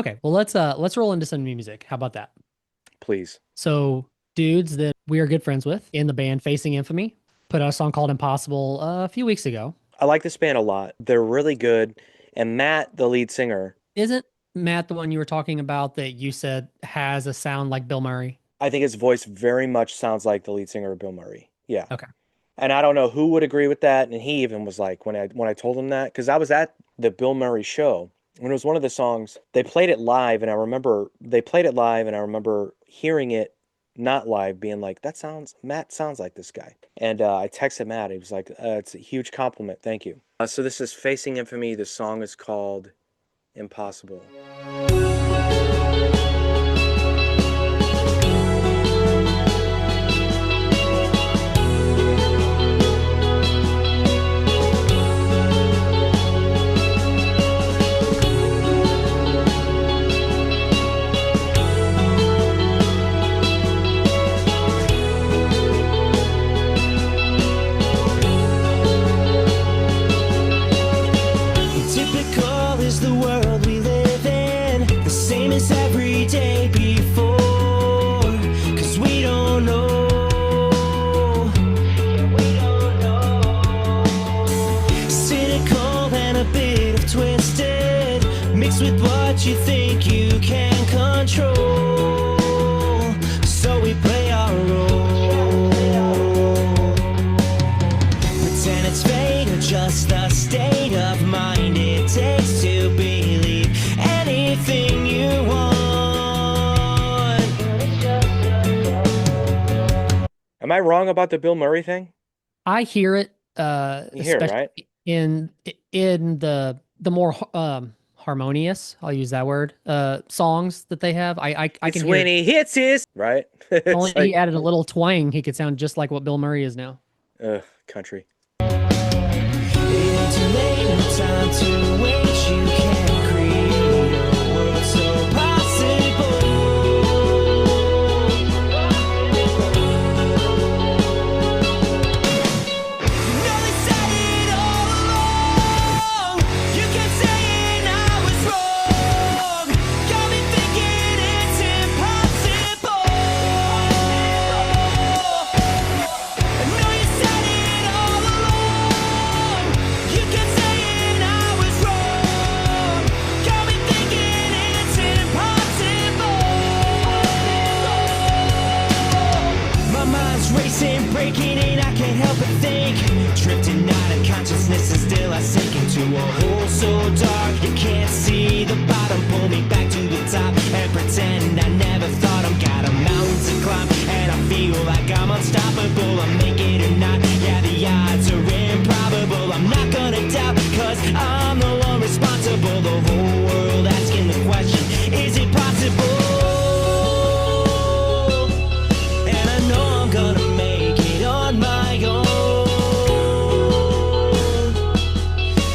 Okay, well let's roll into some new music. How about that? Please. So, dudes that we are good friends with in the band Facing Infamy put out a song called Impossible a few weeks ago. I like this band a lot. They're really good. And Matt, the lead singer, Isn't Matt the one you were talking about that you said has a sound like Bill Murray? I think his voice very much sounds like the lead singer of Bill Murray. Yeah. Okay. And I don't know who would agree with that. And he even was like, when I told him that, because I was at the Bill Murray show when it was one of the songs, they played it live, and I remember they played it live, and I remember hearing it not live, being like, Matt sounds like this guy. And I texted Matt. He was like, it's a huge compliment. Thank you. So this is Facing Infamy. The song is called Impossible. Typical is the world we live in, the same as every day before. 'Cause we don't know. Cynical and a bit of twisted, mixed with what you think you can control. So we play our role. Pretend it's fate or just the state of mind it takes to believe anything you want. Am I wrong about the Bill Murray thing? I hear it You hear it, especially right? in the more harmonious, I'll use that word, songs that they have. I It's can hear when it. he hits his, right? Only It's if he like, added a little twang, he could sound just like what Bill Murray is now. country. Ain't too late, no time to wait. You can create a world so possible. You know they said it all along. You kept saying I was wrong. Got me thinking it's impossible. I know you said it all along. You kept saying I was wrong. Got me thinking it's impossible. My mind's racing, breaking in, I can't help but think. Drifting out of consciousness and still I sink into a hole so dark you can't see the bottom. Pull me back to the top and pretend I never thought I'm got a mountain to climb. And I feel like I'm unstoppable. I make it or not, yeah, the odds are improbable. I'm not gonna doubt, cause I'm the one responsible. The whole world asking the question, is it possible? And I know I'm gonna make it on my own.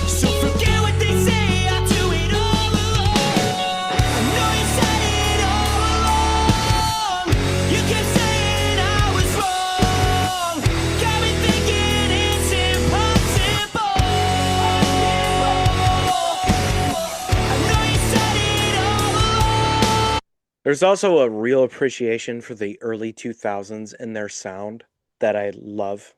So forget what they say, I'll do it all alone. I know you said it all along. You kept saying I was wrong. Got me thinking it's impossible. I know you said it all along. There's also a real appreciation for the early 2000s and their sound that I love.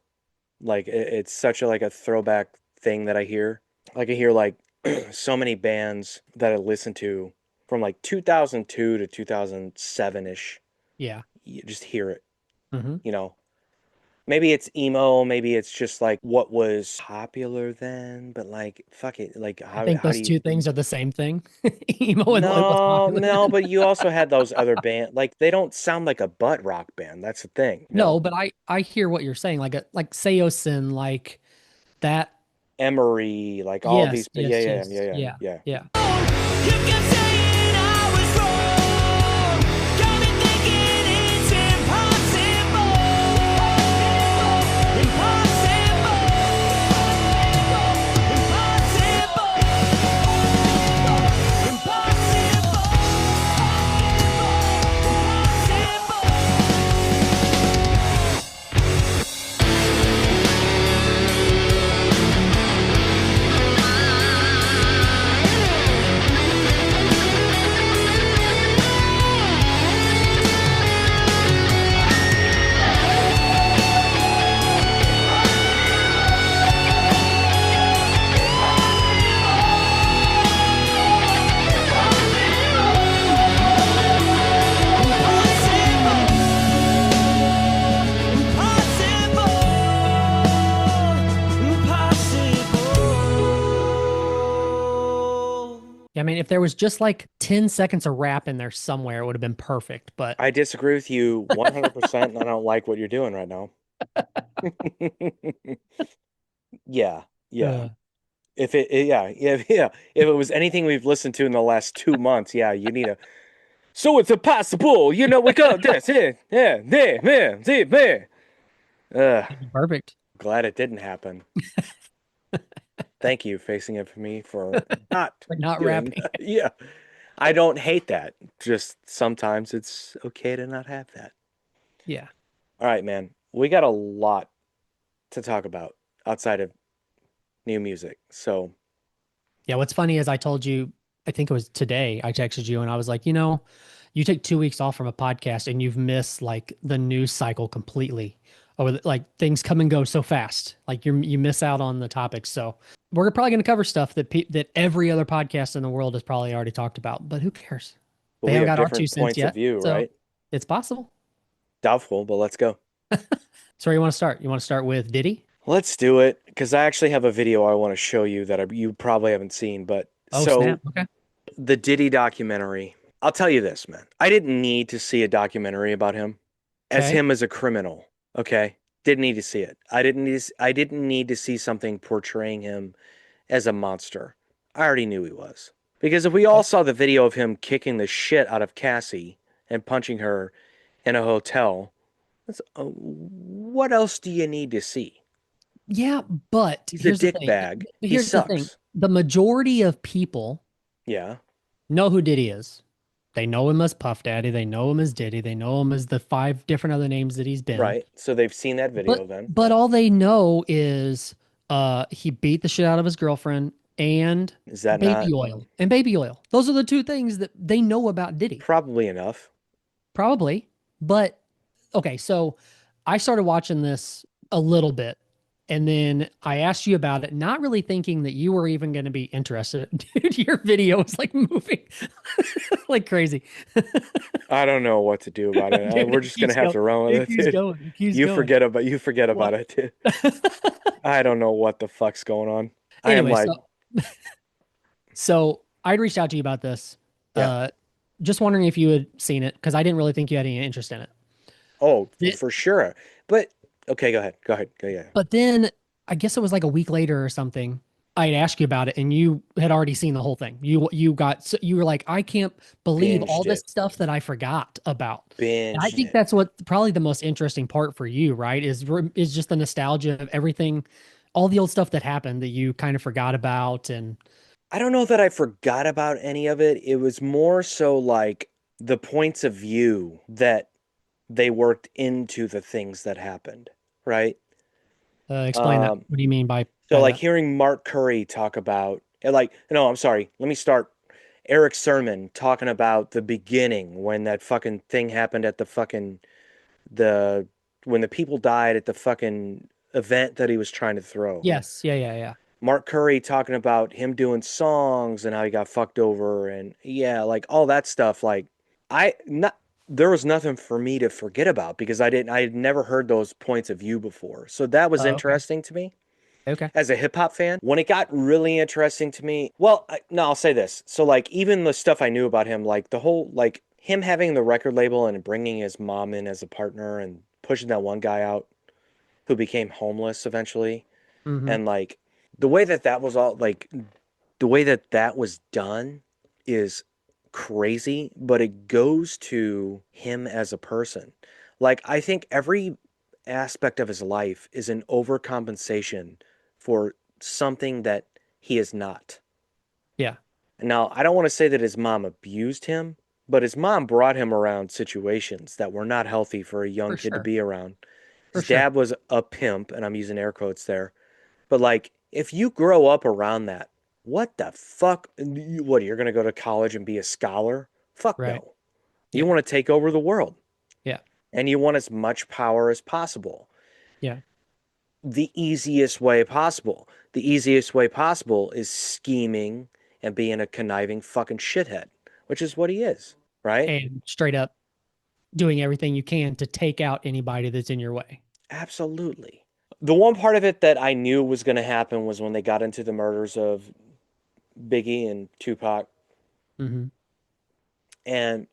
Like it's such a throwback thing that I hear. Like I hear like so many bands that I listen to from like 2002 to 2007-ish. Yeah. You just hear it, Hmm. you know. Maybe it's emo, maybe it's just like what was popular then, but like fuck it, like I how think how do those you two things are the same thing. Emo and what was No, popular no, then. but you also had those other band like they don't sound like a butt rock band. That's the thing, you No, know. but I hear what you're saying, like Seosin, like that. Emery, like all Yes, these, yeah, yes, yeah, yes, yeah, yeah, yeah, yeah. yeah. You kept saying I was wrong. Got me thinking it's impossible. Impossible. Impossible. Impossible. Yeah, I mean, if there was just like 10 seconds of rap in there somewhere, it would have been perfect. But I disagree with you 100%, and I don't like what you're doing right now. Yeah, yeah. uh, Yeah. If it was anything we've listened to in the last 2 months, yeah, you need a. So it's impossible, we got this, yeah. it'd be perfect. Glad it didn't happen. Thank you, facing it for me for not But not doing rapping. that. Yeah, I don't hate that. Just sometimes it's okay to not have that. Yeah. All right, man. We got a lot to talk about outside of new music. So, Yeah. What's funny is I told you, I think it was today, I texted you and I was like, you know, you take 2 weeks off from a podcast and you've missed like the news cycle completely. Or like things come and go so fast. Like you miss out on the topics. So we're probably going to cover stuff that every other podcast in the world has probably already talked about, but who cares? but They we haven't have got our two different cents points of yet. view, So right? it's possible. Doubtful, but let's go. So where you want to start? You want to start with Diddy? Let's do it because I actually have a video I want to show you that you probably haven't seen. But Oh, so snap. Okay. the Diddy documentary, I'll tell you this, man. I didn't need to see a documentary about Okay. him as a criminal. Okay, didn't need to see it. I didn't need to see something portraying him as a monster. I already knew he was. Because if we all Oh, saw the video of him kicking the shit out of Cassie and punching her in a hotel, what else do you need to see? yeah, but He's a here's the dick thing. bag. He Here's the thing. sucks. The majority of people Yeah, know who Diddy is. They know him as Puff Daddy. They know him as Diddy. They know him as the five different other names that he's been. right. So they've seen that But video then. but all they know is he beat the shit out of his girlfriend and Is that baby not oil. And baby oil. Those are the two things that they know about Diddy. probably enough? Probably. But okay, so I started watching this a little bit and then I asked you about it, not really thinking that you were even going to be interested. Dude, your video was like moving like crazy. I don't know what to do about it. Dude, We're it just gonna keeps have going. to run with It it, keeps dude. going. It keeps going. You forget about What? it, dude. I don't know what the fuck's going on. I am Anyway, like, so I'd reached out to you about this. yeah. Uh, just wondering if you had seen it because I didn't really think you had any interest in it. Oh, It- for sure. But okay, go ahead. Go ahead. Go yeah. But then I guess it was like a week later or something. I'd asked you about it, and you had already seen the whole thing. You were like, I can't believe all Binged this it. stuff that I forgot about. And I Binged think it. that's what probably the most interesting part for you, right? Is just the nostalgia of everything, all the old stuff that happened that you kind of forgot about, and I don't know that I forgot about any of it. It was more so like the points of view that they worked into the things that happened, right? explain that. Um, What do you mean so by like that? hearing Mark Curry talk about like no, I'm sorry. Let me start. Eric Sermon talking about the beginning when that fucking thing happened at the fucking the when the people died at the fucking event that he was trying to throw. Yes, yeah. Mark Curry talking about him doing songs and how he got fucked over and yeah, like all that stuff. Like I not there was nothing for me to forget about because I had never heard those points of view before. So that was Okay, interesting to me okay, as a hip hop fan. When it got really interesting to me, well, no, I'll say this. So like even the stuff I knew about him, like the whole like him having the record label and bringing his mom in as a partner and pushing that one guy out who became homeless eventually mm-hmm. and like the way that that was all like the way that that was done is crazy, but it goes to him as a person. Like I think every aspect of his life is an overcompensation for something that he is not. Yeah, Now, I don't want to say that his mom abused him, but his mom brought him around situations that were not healthy for a young for kid to sure, be around. for His sure. dad was a pimp, and I'm using air quotes there. But like, if you grow up around that, what the fuck? What, you're going to go to college and be a scholar? Fuck Right. no. You Yeah, want to take over the world yeah, and you want as much power as possible. yeah. The easiest way possible. The easiest way possible is scheming and being a conniving fucking shithead, which is what he is, right? And straight up doing everything you can to take out anybody that's in your way. Absolutely. The one part of it that I knew was going to happen was when they got into the murders of Biggie and Tupac. Hmm. And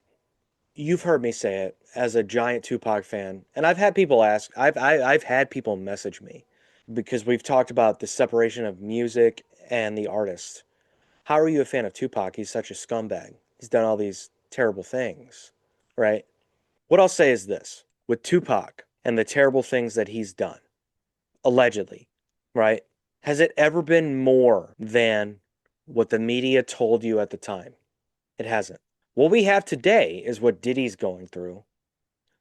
you've heard me say it as a giant Tupac fan, and I've had people ask, I've had people message me because we've talked about the separation of music and the artist. How are you a fan of Tupac? He's such a scumbag. He's done all these terrible things, right? What I'll say is this with Tupac and the terrible things that he's done, allegedly, right? Has it ever been more than what the media told you at the time? It hasn't. What we have today is what Diddy's going through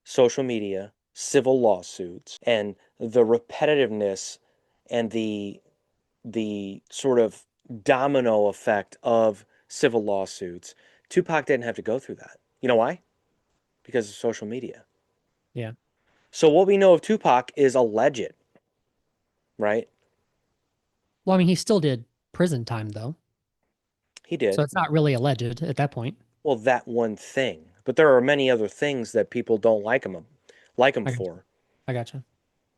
social media, civil lawsuits, and the repetitiveness and the sort of domino effect of civil lawsuits. Tupac didn't have to go through that. You know why? Because of social media. Yeah. So what we know of Tupac is alleged, right? Well, I mean, he still did prison time though, He so did. it's not really alleged at that point. Well, that one thing. But there are many other things that people don't like him I got for. I gotcha.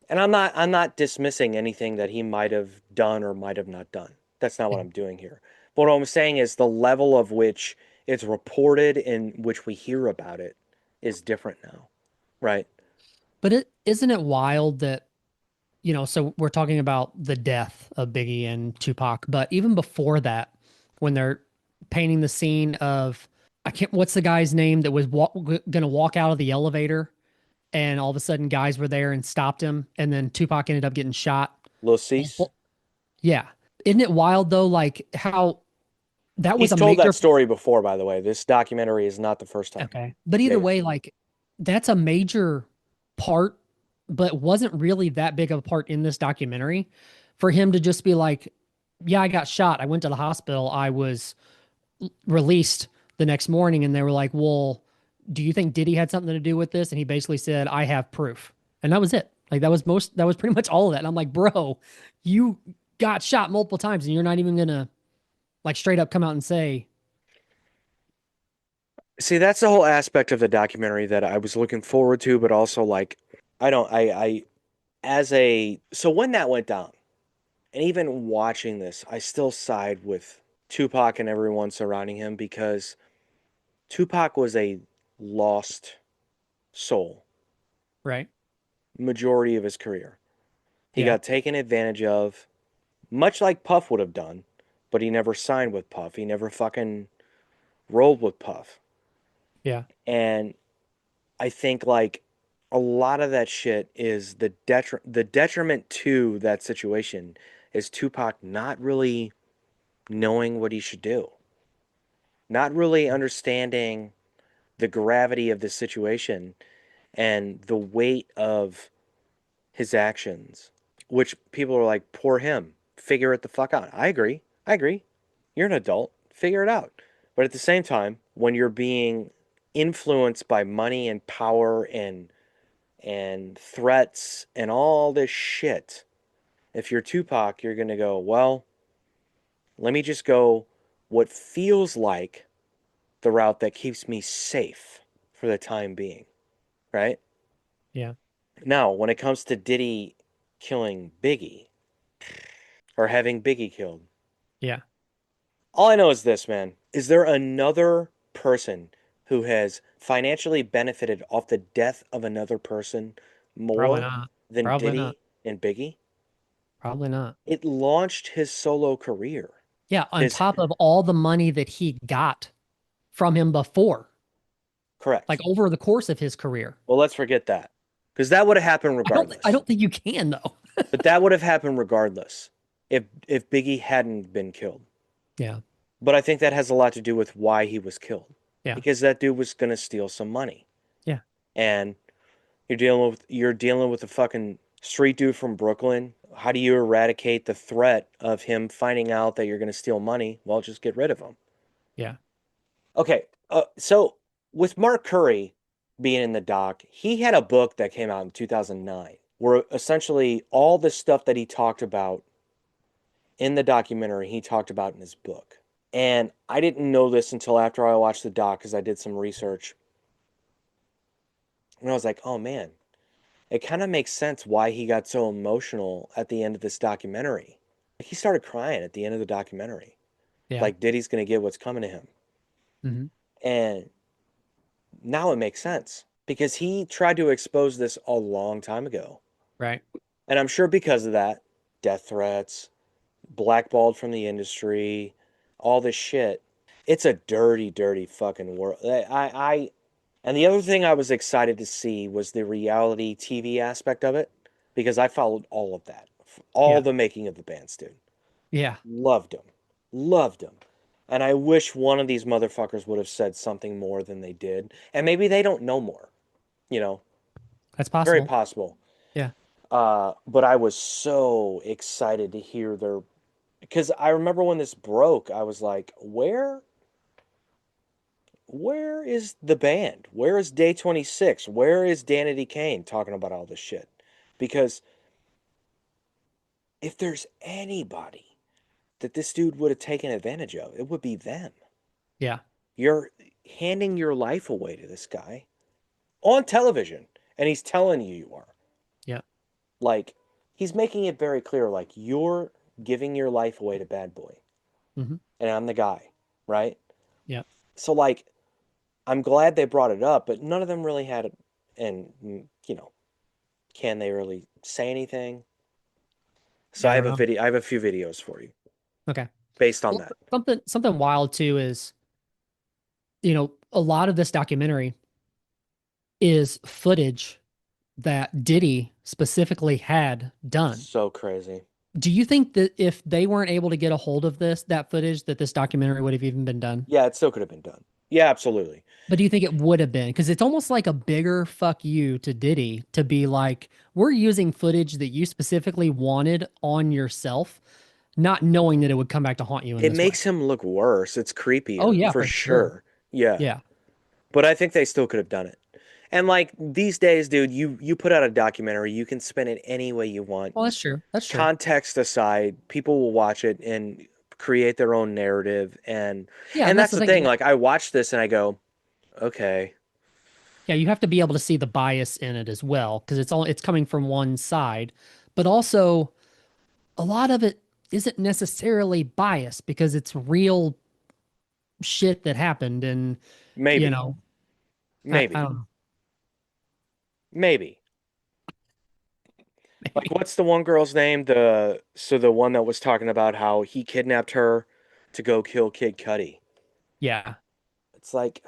And I'm not dismissing anything that he might have done or might have not done. That's not what Yeah. I'm doing here. But what I'm saying is the level of which it's reported and which we hear about it is different now, right? But it isn't it wild that, so we're talking about the death of Biggie and Tupac, but even before that, when they're painting the scene of, I can't, what's the guy's name that was gonna walk out of the elevator, and all of a sudden guys were there and stopped him, and then Tupac ended up getting shot. Lil And, Cease. well, yeah, isn't it wild though? Like how that was He's a told that major. story before, by the way. This documentary is not the first time. Okay. But Yeah, either yeah. way, like that's a major part, but wasn't really that big of a part in this documentary for him to just be like, yeah, I got shot. I went to the hospital. I was released the next morning. And they were like, well, do you think Diddy had something to do with this? And he basically said, I have proof. And that was it. Like that was pretty much all of that. And I'm like, bro, you got shot multiple times and you're not even going to like straight up come out and say, See, that's the whole aspect of the documentary that I was looking forward to, but also like I don't I as a so when that went down, and even watching this, I still side with Tupac and everyone surrounding him because Tupac was a lost soul right. majority of his career. He Yeah. got taken advantage of, much like Puff would have done, but he never signed with Puff. He never fucking rolled with Puff. Yeah. And I think like a lot of that shit is the detriment to that situation is Tupac not really knowing what he should do, not really understanding the gravity of the situation and the weight of his actions, which people are like, poor him, figure it the fuck out. I agree. I agree. You're an adult, figure it out. But at the same time, when you're being influenced by money and power and threats and all this shit, if you're Tupac, you're going to go, well, let me just go what feels like the route that keeps me safe for the time being, right? Yeah. Now, when it comes to Diddy killing Biggie or having Biggie killed, Yeah. all I know is this, man. Is there another person who has financially benefited off the death of another person Probably more not. than Probably not. Diddy and Biggie? Probably not. It launched his solo career. Yeah, on His top of all the money that he got from him before, like correct. over the course of his career. Well, let's forget that because that would have happened I regardless. don't think you can though. But that would have happened regardless if Biggie hadn't been killed. Yeah. But I think that has a lot to do with why he was killed. Yeah. Because that dude was gonna steal some money. Yeah. And you're dealing with a fucking street dude from Brooklyn. How do you eradicate the threat of him finding out that you're gonna steal money? Well, just get rid of him. Yeah. Okay, so with Mark Curry being in the doc, he had a book that came out in 2009 where essentially all the stuff that he talked about in the documentary, he talked about in his book. And I didn't know this until after I watched the doc because I did some research. And I was like, oh man, it kind of makes sense why he got so emotional at the end of this documentary. He started crying at the end of the documentary. Yeah. Like Diddy's going to get what's coming to him. Hmm. And now it makes sense because he tried to expose this a long time ago. Right. And I'm sure because of that, death threats, blackballed from the industry, all this shit. It's a dirty, dirty fucking world. And the other thing I was excited to see was the reality TV aspect of it because I followed all of that, all Yeah. the making of the bands, dude. Yeah. Loved them, loved them. And I wish one of these motherfuckers would have said something more than they did. And maybe they don't know more, you know, That's very possible. possible. Yeah. But I was so excited to hear their because I remember when this broke, I was like, where is the band? Where is Day 26? Where is Danity Kane talking about all this shit? Because if there's anybody that this dude would have taken advantage of, it would be them. Yeah. You're handing your life away to this guy on television, and he's telling you are. Yeah. Like, he's making it very clear, like, you're giving your life away to Bad Boy, Hmm. and I'm the guy, right? Yeah. So, like, I'm glad they brought it up, but none of them really had it. And, can they really say anything? So Yeah. I don't know. I have a few videos for you Okay. based on Well, that. something wild too is, a lot of this documentary is footage that Diddy specifically had done. So crazy. Do you think that if they weren't able to get a hold of that footage, that this documentary would have even been done? Yeah, it still could have been done. Yeah, absolutely. But do you think it would have been? Because it's almost like a bigger fuck you to Diddy to be like, we're using footage that you specifically wanted on yourself, not knowing that it would come back to haunt you in It this way. makes him look worse. It's Oh, creepier yeah, for for sure. sure. Yeah. Yeah. But I think they still could have done it. And like these days, dude, you put out a documentary, you can spin it any way you want. Well, that's true. That's true. Context aside, people will watch it and create their own narrative Yeah. And and that's that's the the thing. thing. Like I watch this and I go, okay, Yeah. You have to be able to see the bias in it as well, because it's coming from one side, but also a lot of it isn't necessarily biased because it's real shit that happened. And, you maybe, know, I maybe, don't know. maybe. Like Maybe. what's the one girl's name? The one that was talking about how he kidnapped her to go kill Kid Cudi. Yeah. It's like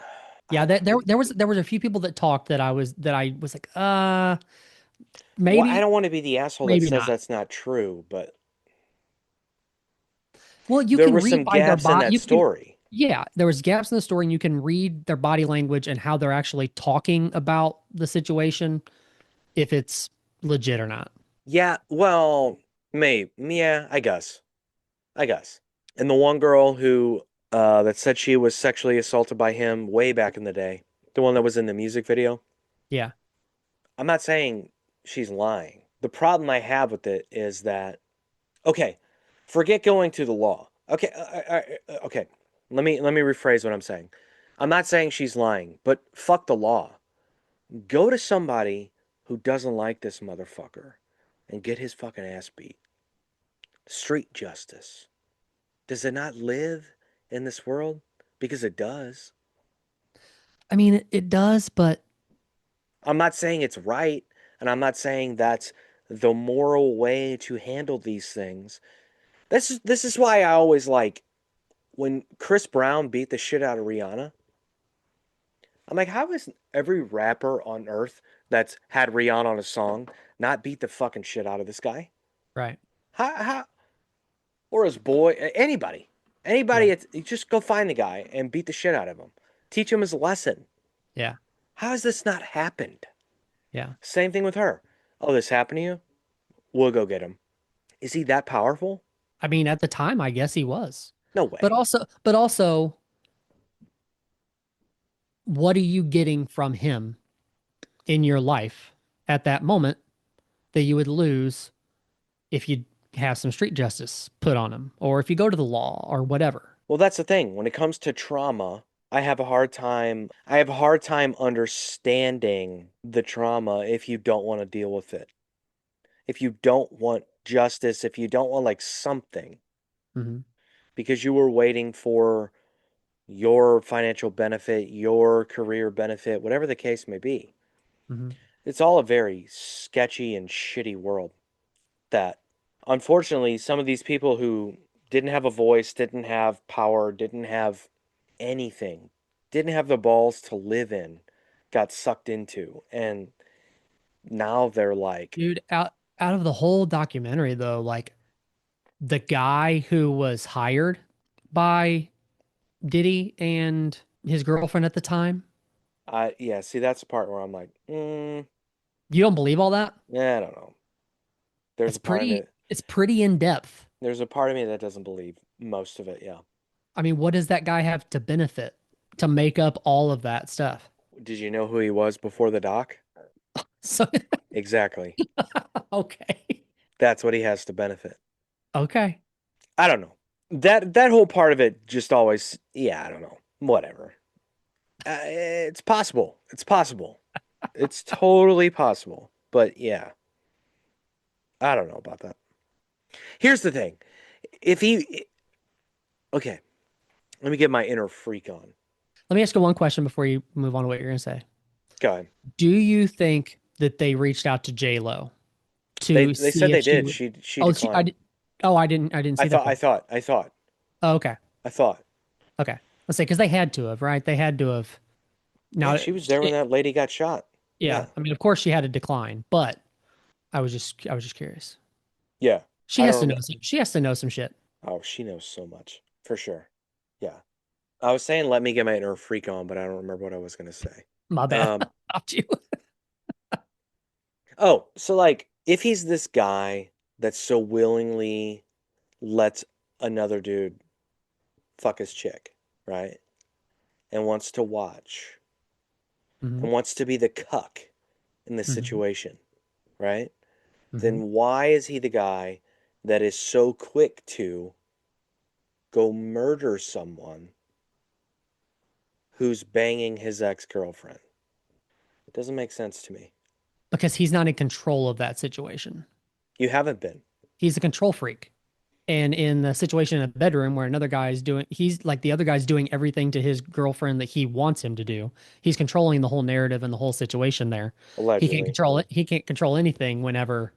Yeah, I there was a few people that talked that I was like, well, I maybe, don't want to be the asshole that maybe says not. that's not true, but Well, you there can were read some by their gaps in body. that You can, story. yeah, there was gaps in the story, and you can read their body language and how they're actually talking about the situation, if it's legit or not. Yeah, well, maybe. Yeah, I guess. I guess. And the one girl who that said she was sexually assaulted by him way back in the day, the one that was in the music video. Yeah, I'm not saying she's lying. The problem I have with it is that okay, forget going to the law. Okay, okay. Let me rephrase what I'm saying. I'm not saying she's lying, but fuck the law. Go to somebody who doesn't like this motherfucker and get his fucking ass beat. Street justice. Does it not live in this world? Because it does. I mean it does, but I'm not saying it's right, and I'm not saying that's the moral way to handle these things. This is why I always like when Chris Brown beat the shit out of Rihanna. I'm like, how is every rapper on earth that's had Rihanna on a song not beat the fucking shit out of this guy? right. How or his boy, anybody, Yeah, you just go find the guy and beat the shit out of him. Teach him his lesson. yeah, How has this not happened? yeah. Same thing with her. Oh, this happened to you? We'll go get him. Is he that powerful? I mean, at the time, I guess he was, No but way. also, what are you getting from him in your life at that moment that you would lose if you have some street justice put on him, or if you go to the law or whatever? Well, that's the thing. When it comes to trauma, I have a hard time understanding the trauma if you don't want to deal with it. If you don't want justice, if you don't want like something Hmm. because you were waiting for your financial benefit, your career benefit, whatever the case may be. Mm-hmm. It's all a very sketchy and shitty world that, unfortunately, some of these people who didn't have a voice, didn't have power, didn't have anything, didn't have the balls to live in, got sucked into. And now they're like, Dude, out of the whole documentary though, like the guy who was hired by Diddy and his girlfriend at the time, yeah, see, that's the part where I'm like, you don't believe all that? yeah, I don't know. There's a part of me, It's pretty in depth. there's a part of me that doesn't believe most of it, yeah. I mean, what does that guy have to benefit to make up all of that stuff? Did you know who he was before the doc? So, Exactly. okay. That's what he has to benefit. Okay. I don't know. That whole part of it just always, yeah, I don't know. Whatever. It's possible. It's possible. It's totally possible. But yeah, I don't know about that. Here's the thing. If he, okay, let me get my inner freak on. Let me ask you one question before you move on to what you're going to say. Go ahead. Do you think that they reached out to J-Lo They to said see they if she did. would? She Oh, I declined. did. Oh, I didn't see that part. I thought. Oh, okay. I thought. Okay. Let's say because they had to have, right? They had to have. Yeah, Now, she was there when that lady got shot. yeah. Yeah. I mean, of course, she had to decline, but I was just curious. Yeah. She I has to don't know some. She has to know some shit. Oh, she knows so much. For sure. Yeah. I was saying let me get my inner freak on, but I don't remember what I was gonna say. My bad. Um Stopped you. oh, so like if he's this guy that so willingly lets another dude fuck his chick, right? And wants to watch Hmm. and wants to be the cuck in this Hmm. situation, right? Hmm. Then why is he the guy that is so quick to go murder someone who's banging his ex-girlfriend? It doesn't make sense to me. Because he's not in control of that situation. You haven't been. He's a control freak. And in the situation in the bedroom where another guy is doing, he's like the other guy's doing everything to his girlfriend that he wants him to do. He's controlling the whole narrative and the whole situation there. He can't Allegedly. control it. He can't control anything whenever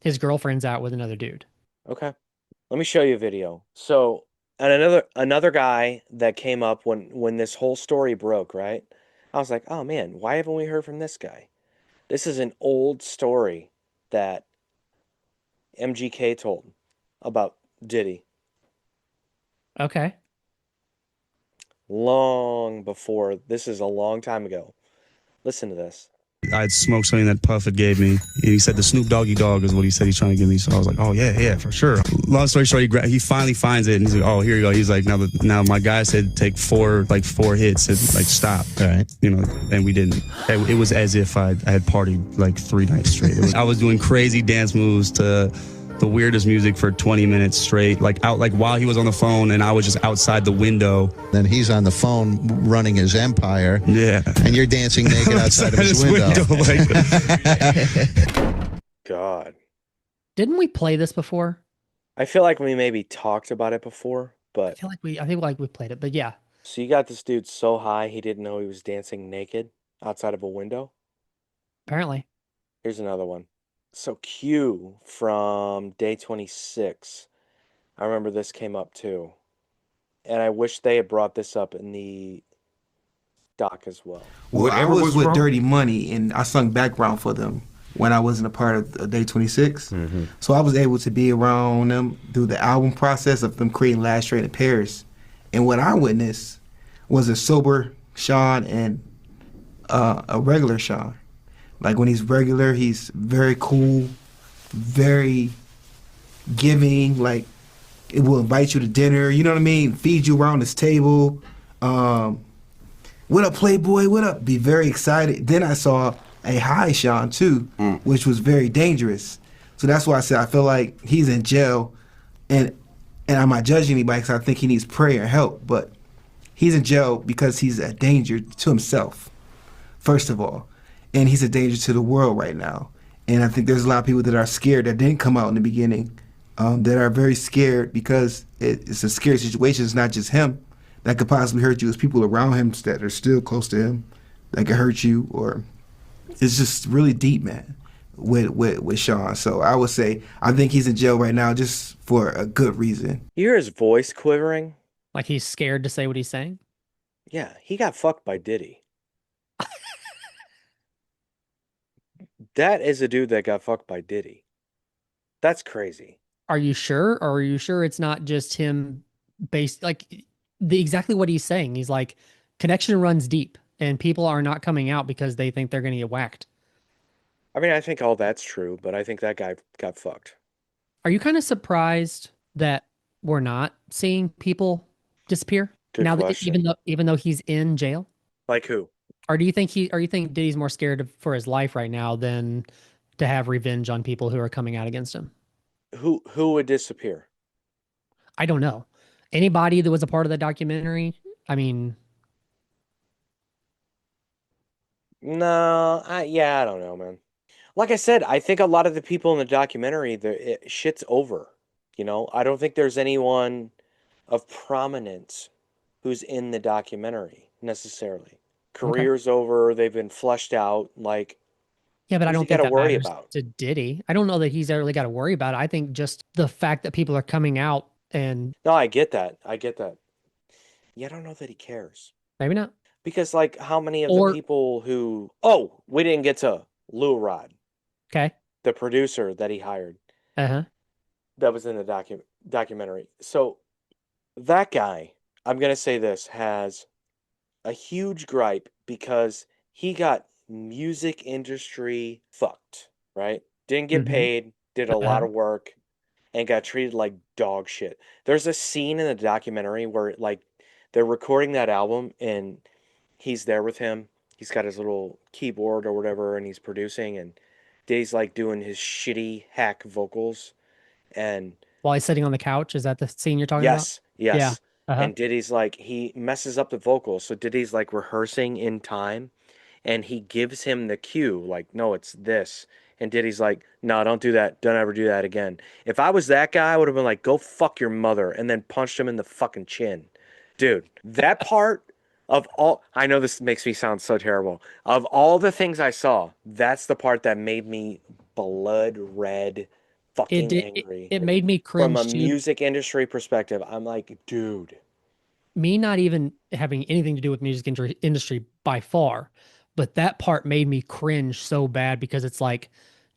his girlfriend's out with another dude. Okay. Let me show you a video. So, and another guy that came up when this whole story broke, right? I was like, "Oh man, why haven't we heard from this guy?" This is an old story that MGK told about Diddy Okay. long before. This is a long time ago. Listen to this. I'd smoked something that Puff had gave me. He said the Snoop Doggy Dog is what he said he's trying to give me. So I was like, oh, yeah, for sure. Long story short, he finally finds it, and he's like, oh, here you go. He's like, now my guy said take four hits and like stop. All right. You know, and we didn't. It was as if I had partied like 3 nights straight. I was doing crazy dance moves to the weirdest music for 20 minutes straight, like while he was on the phone and I was just outside the window. Then he's on the phone running his empire. Yeah. And you're dancing naked outside of his window. God. Didn't we play this before? I feel like we maybe talked about it before, but I think like we played it, but yeah. so you got this dude so high he didn't know he was dancing naked outside of a window? Apparently. Here's another one. So Q from day 26. I remember this came up too. And I wish they had brought this up in the doc as well. Whatever was with Dirty Money, and I sung background for them when I wasn't a part of Day 26. Mm-hmm. So I was able to be around them through the album process of them creating Last Train to Paris. And what I witnessed was a sober Sean and a regular Sean. Like when he's regular, he's very cool, very giving, like it will invite you to dinner, you know what I mean? Feed you around this table. What up, Playboy? What up? Be very excited. Then I saw a high Sean too, which was very dangerous. So that's why I said I feel like he's in jail, and I'm not judging anybody because I think he needs prayer and help, but he's in jail because he's a danger to himself, first of all. And he's a danger to the world right now. And I think there's a lot of people that are scared that didn't come out in the beginning, that are very scared because it's a scary situation. It's not just him, that could possibly hurt you. It's people around him that are still close to him that could hurt you, or it's just really deep, man, with Sean. So I would say I think he's in jail right now just for a good reason. You hear his voice quivering? Like he's scared to say what he's saying. Yeah, he got fucked by Diddy. That is a dude that got fucked by Diddy. That's crazy. Are you sure? Or are you sure it's not just him based like the exactly what he's saying? He's like, connection runs deep and people are not coming out because they think they're gonna get whacked. I mean, I think all that's true, but I think that guy got fucked. Are you kind of surprised that we're not seeing people disappear Good now that question. even though he's in jail? Like who? Or do you think Diddy's more scared for his life right now than to have revenge on people who are coming out against him? Who would disappear? I don't know. Anybody that was a part of the documentary, I mean, No, I don't know, man. Like I said, I think a lot of the people in the documentary, shit's over. You know, I don't think there's anyone of prominence who's in the documentary necessarily. okay. Career's over, they've been flushed out. Like, Yeah, but I who's he don't got think to that worry matters about? to Diddy. I don't know that he's really got to worry about it. I think just the fact that people are coming out and No, I get that. I get that. Yeah, I don't know that he cares. maybe not. Because, like, how many of the Or, people who. Oh, we didn't get to Lou Rod, okay. the producer that he hired Uh-huh. that was in the documentary. So, that guy, I'm going to say this, has a huge gripe because he got music industry fucked, right? Didn't get Hmm. paid, did a lot Uh-huh. of work, and got treated like dog shit. There's a scene in the documentary where like they're recording that album and he's there with him. He's got his little keyboard or whatever and he's producing and Day's like doing his shitty hack vocals and While he's sitting on the couch, is that the scene you're talking about? yes, Yeah. yes. Uh-huh. And Diddy's like he messes up the vocals. So Diddy's like rehearsing in time and he gives him the cue like no, it's this. And Diddy's like, no, don't do that. Don't ever do that again. If I was that guy, I would have been like, go fuck your mother, and then punched him in the fucking chin. Dude, that part of all, I know this makes me sound so terrible. Of all the things I saw, that's the part that made me blood red, It fucking did angry. it made me From a cringe too. music industry perspective, I'm like, dude, Me not even having anything to do with industry by far, but that part made me cringe so bad because it's like,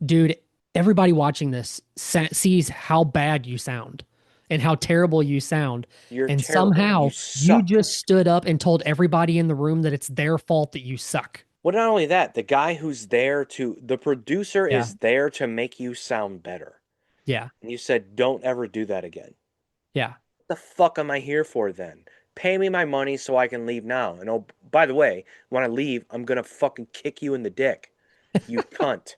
dude, everybody watching this sees how bad you sound and how terrible you sound, you're and terrible. You somehow you suck. just stood up and told everybody in the room that it's their fault that you suck. Well, not only that, the guy who's there to, the producer Yeah, is there to make you sound better. yeah, And you said, don't ever do that again. yeah. What the fuck am I here for then? Pay me my money so I can leave now. And oh, by the way, when I leave, I'm gonna fucking kick you in the dick. You cunt.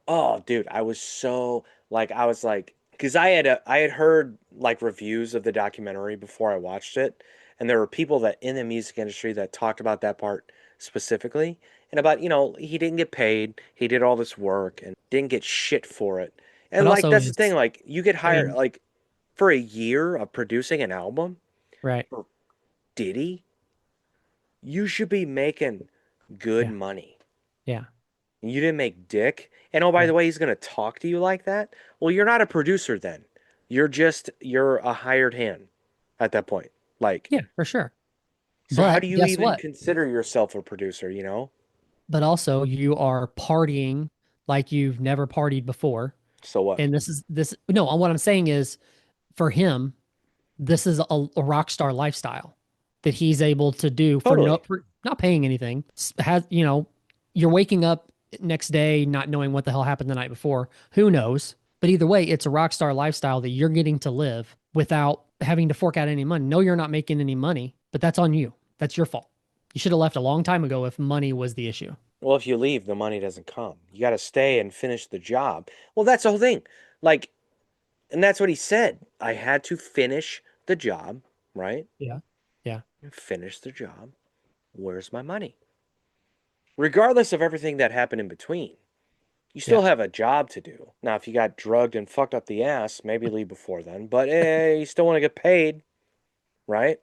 Oh, dude, I was so like I was like because I had heard like reviews of the documentary before I watched it, and there were people that in the music industry that talked about that part specifically and about he didn't get paid, he did all this work and didn't get shit for it. But And like also, that's the it's thing, like you get I hired mean, like for a year of producing an album right? for Diddy, you should be making good Yeah, money. yeah, You didn't make dick. And oh, by yeah, the way, he's going to talk to you like that? Well, you're not a producer then. You're a hired hand at that point. Like, yeah, for sure. so how But do you guess even what? consider yourself a producer, you know? But also, you are partying like you've never partied before. So what? And this no, what I'm saying is for him, this is a rock star lifestyle that he's able to do Totally. for not paying anything. Has, you're waking up next day not knowing what the hell happened the night before. Who knows? But either way, it's a rock star lifestyle that you're getting to live without having to fork out any money. No, you're not making any money, but that's on you. That's your fault. You should have left a long time ago if money was the issue. Well, if you leave, the money doesn't come. You got to stay and finish the job. Well, that's the whole thing. Like, and that's what he said. I had to finish the job, right? Yeah. Yeah. Finish the job. Where's my money? Regardless of everything that happened in between. You Yeah. still have a job to do. Now, if you got drugged and fucked up the ass, maybe leave before then. But you still want to get paid, right?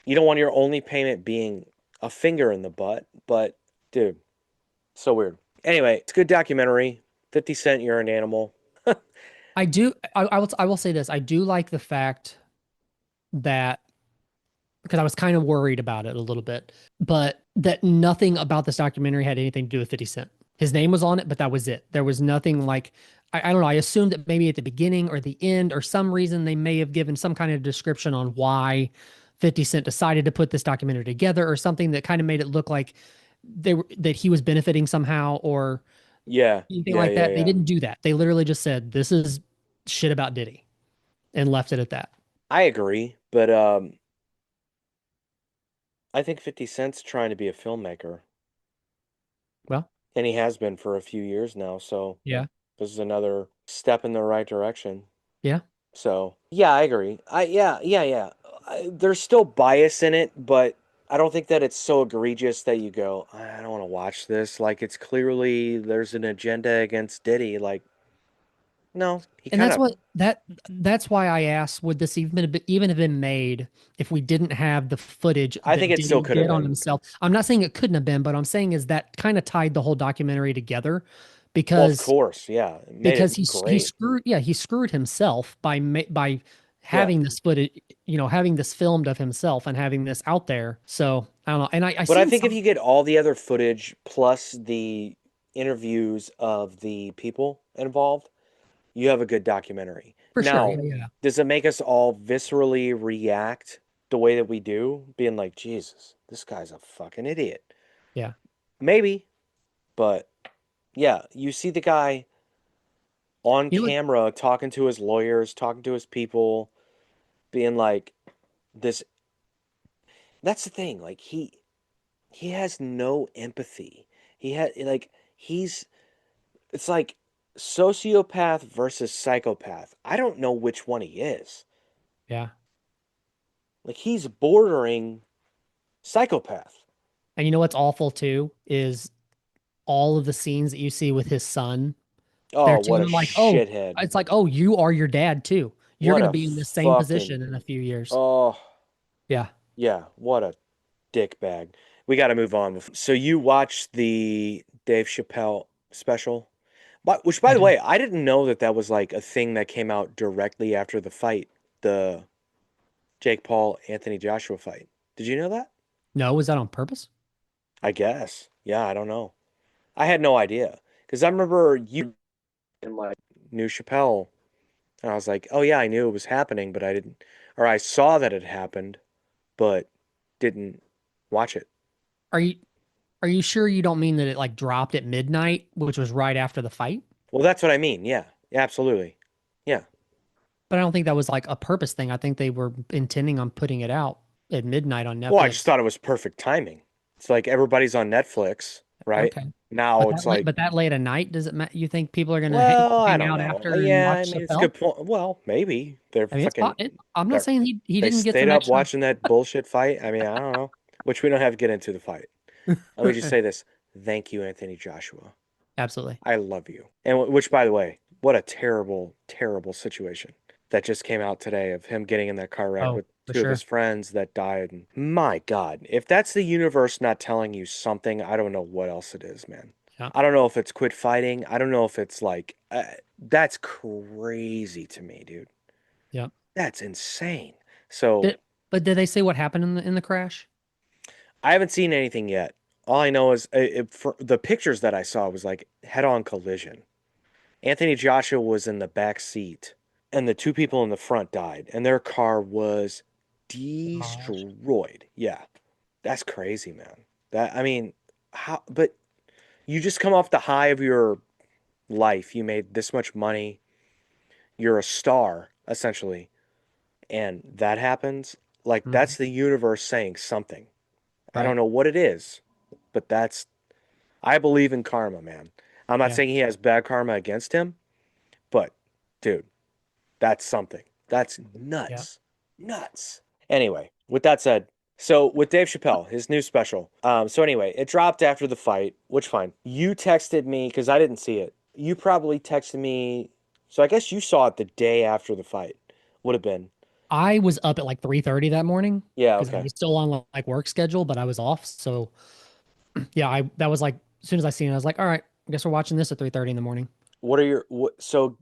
You don't want your only payment being a finger in the butt, but dude, so weird. Anyway, it's a good documentary. 50 Cent, you're an animal. I will say this. I do like the fact that because I was kind of worried about it a little bit, but that nothing about this documentary had anything to do with 50 Cent. His name was on it, but that was it. There was nothing like, I don't know. I assumed that maybe at the beginning or the end or some reason they may have given some kind of description on why 50 Cent decided to put this documentary together or something that kind of made it look like that he was benefiting somehow or Yeah, anything yeah, like yeah, that. They yeah. didn't do that. They literally just said, this is shit about Diddy and left it at that. I agree, but I think 50 Cent's trying to be a filmmaker, Well, and he has been for a few years now, so yeah. this is another step in the right direction. Yeah. So, yeah, I agree. Yeah. There's still bias in it, but I don't think that it's so egregious that you go, I don't want to watch this. Like, it's clearly there's an agenda against Diddy. Like, no, he And kind that's of, what that's why I asked, would this even have been made if we didn't have the footage I think that it still Diddy could have did on been. himself? I'm not saying it couldn't have been, but I'm saying is that kind of tied the whole documentary together Well, of because course, yeah, it made because it he great. screwed he screwed himself by Yeah. having this footage, having this filmed of himself and having this out there. So I don't know. And I But I seen think if some you get all the other footage plus the interviews of the people involved, you have a good documentary. for sure. Now, Yeah, yeah. does it make us all viscerally react the way that we do, being like, Jesus, this guy's a fucking idiot? Yeah. Maybe, but yeah, you see the guy on You know what? camera talking to his lawyers, talking to his people, being like, this. That's the thing. Like, he has no empathy. He had, like, he's, it's like sociopath versus psychopath. I don't know which one he is. Yeah. Like, he's bordering psychopath. And you know what's awful too is all of the scenes that you see with his son. They're Oh, what a telling him like, oh, shithead. it's like, oh, you are your dad too. You're What going to a be in the same fucking, position in a few years. oh, Yeah. yeah, what a dick bag. We got to move on. So you watched the Dave Chappelle special? Which, by I the did. way, I didn't know that that was like a thing that came out directly after the fight, the Jake Paul Anthony Joshua fight. Did you know that? No, was that on purpose? I guess. Yeah, I don't know. I had no idea because I remember you and like knew Chappelle, and I was like, oh yeah, I knew it was happening, but I didn't, or I saw that it happened, but didn't watch it. Are you are you sure you don't mean that it like dropped at midnight, which was right after the fight? Well, that's what I mean. Yeah, yeah, absolutely. Yeah. But I don't think that was like a purpose thing. I think they were intending on putting it out at midnight on Well, I just Netflix. thought it was perfect timing. It's like everybody's on Netflix, right? Okay. Now it's like, But that late at night, does it you think people are going to well, I hang don't out know. after and Yeah, I watch mean, it's a Chappelle? good point. Well, maybe they're I mean, fucking, I'm not they're, saying he they didn't get stayed some up extra. watching that bullshit fight. I mean, I don't know. Which we don't have to get into the fight. Let me just say this. Thank you, Anthony Joshua. Absolutely. I love you. And which, by the way, what a terrible, terrible situation that just came out today of him getting in that car wreck Oh, with for two of his sure. friends that died. And my God, if that's the universe not telling you something, I don't know what else it is, man. Yeah. I don't know if it's quit fighting. I don't know if it's like, that's crazy to me, dude. Yeah. That's insane. So Did, but did they say what happened in the crash? I haven't seen anything yet. All I know is for the pictures that I saw was like head-on collision. Anthony Joshua was in the back seat, and the two people in the front died, and their car was Gosh. destroyed. Yeah, that's crazy, man. That I mean, how? But you just come off the high of your life. You made this much money. You're a star, essentially, and that happens. Like Mhm. that's the universe saying something. I don't Right. know what it is, but that's. I believe in karma, man. I'm not Yeah. saying he has bad karma against him, but dude, that's something. That's Yeah. nuts. Nuts. Anyway, with that said, so with Dave Chappelle, his new special. So anyway, it dropped after the fight, which fine. You texted me because I didn't see it. You probably texted me. So I guess you saw it the day after the fight. Would have been. I was up at like 3:30 that morning Yeah, because I okay. was still on like work schedule, but I was off. So yeah, I that was like as soon as I seen it, I was like, all right, I guess we're watching this at 3:30 in the morning. So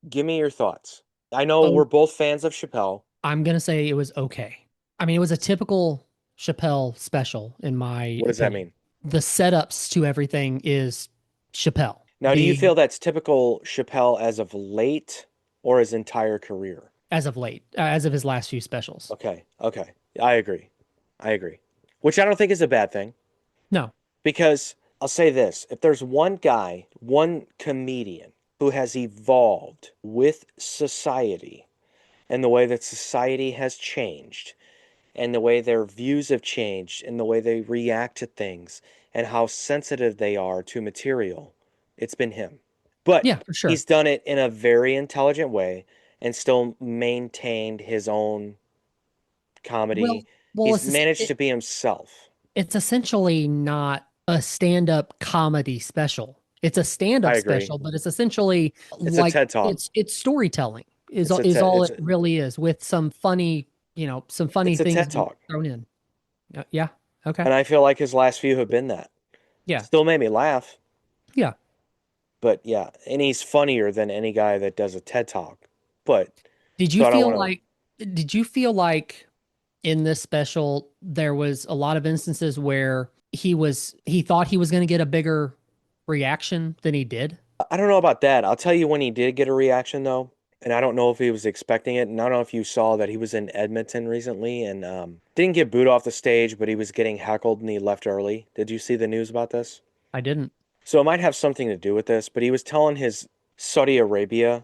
give me your thoughts. I know we're Oh, both fans of Chappelle. I'm gonna say it was okay. I mean, it was a typical Chappelle special, in my What does that opinion. mean? The setups to everything is Chappelle. Now, do you The feel that's typical Chappelle as of late or his entire career? As of late, as of his last few specials. Okay, okay. I agree. I agree. Which I don't think is a bad thing No. because I'll say this, if there's one guy, one comedian who has evolved with society and the way that society has changed and the way their views have changed and the way they react to things and how sensitive they are to material, it's been him. But Yeah, for sure. he's done it in a very intelligent way and still maintained his own comedy. Well, well, He's managed to be himself. it's essentially not a stand-up comedy special. It's a I stand-up agree. special, but it's essentially It's a like TED Talk. it's storytelling It's a is TED. all it really is, with some funny, some funny It's a things TED Talk, thrown in. Yeah. Okay. and I feel like his last few have been that. Yeah. Still made me laugh, Yeah. but yeah, and he's funnier than any guy that does a TED Talk. But Did you so I don't feel want to. like did you feel like in this special there was a lot of instances where he thought he was going to get a bigger reaction than he did? I don't know about that. I'll tell you when he did get a reaction though, and I don't know if he was expecting it. And I don't know if you saw that he was in Edmonton recently and didn't get booed off the stage, but he was getting heckled and he left early. Did you see the news about this? I didn't. So it might have something to do with this, but he was telling his Saudi Arabia,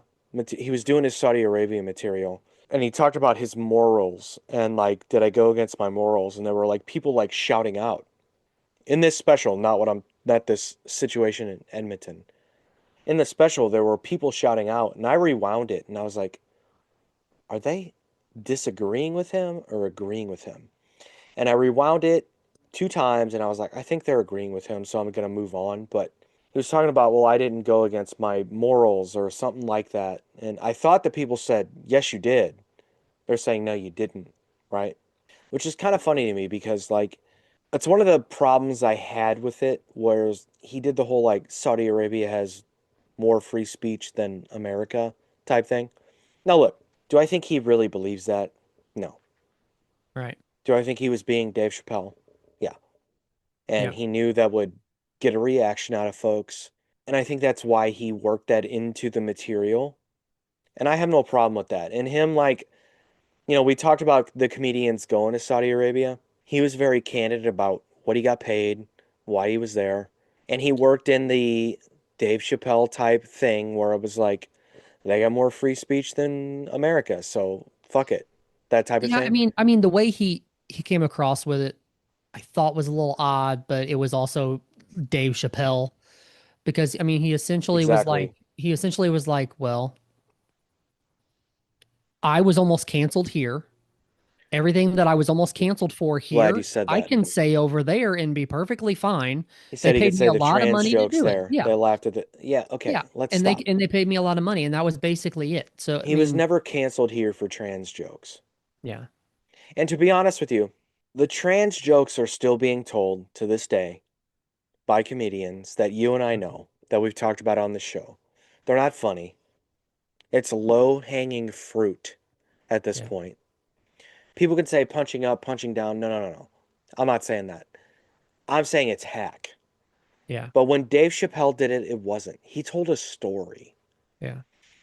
he was doing his Saudi Arabia material, and he talked about his morals and like, did I go against my morals? And there were like people like shouting out in this special, not this situation in Edmonton. In the special, there were people shouting out, and I rewound it, and I was like, are they disagreeing with him or agreeing with him? And I rewound it two times, and I was like, I think they're agreeing with him, so I'm going to move on. But he was talking about, well, I didn't go against my morals or something like that. And I thought that people said, yes, you did. They're saying, no, you didn't, right? Which is kind of funny to me because, like, it's one of the problems I had with it, whereas he did the whole, like, Saudi Arabia has more free speech than America type thing. Now, look, do I think he really believes that? No. Right. Do I think he was being Dave Chappelle? Yeah. And Yeah. he knew that would get a reaction out of folks. And I think that's why he worked that into the material. And I have no problem with that. And him, like, we talked about the comedians going to Saudi Arabia. He was very candid about what he got paid, why he was there. And he worked in the Dave Chappelle type thing where it was like, they got more free speech than America, so fuck it. That type of Yeah, thing. I mean the way he came across with it, I thought was a little odd, but it was also Dave Chappelle, because I mean Exactly. he essentially was like, well, I was almost canceled here. Everything that I was almost canceled for Glad you here, said I that. can say over there and be perfectly fine. He They said he could paid me say a the lot of trans money to jokes do it. there. Yeah. They laughed at the. Yeah, okay, Yeah. let's stop. And they paid me a lot of money, and that was basically it. So I He was mean, never canceled here for trans jokes. yeah. And to be honest with you, the trans jokes are still being told to this day by comedians that you and I know that we've talked about on the show. They're not funny. It's low hanging fruit at this Yeah. point. People can say punching up, punching down. No, no, no, no. I'm not saying that. I'm saying it's hack. Yeah. But when Dave Chappelle did it, it wasn't. He told a story. Yeah.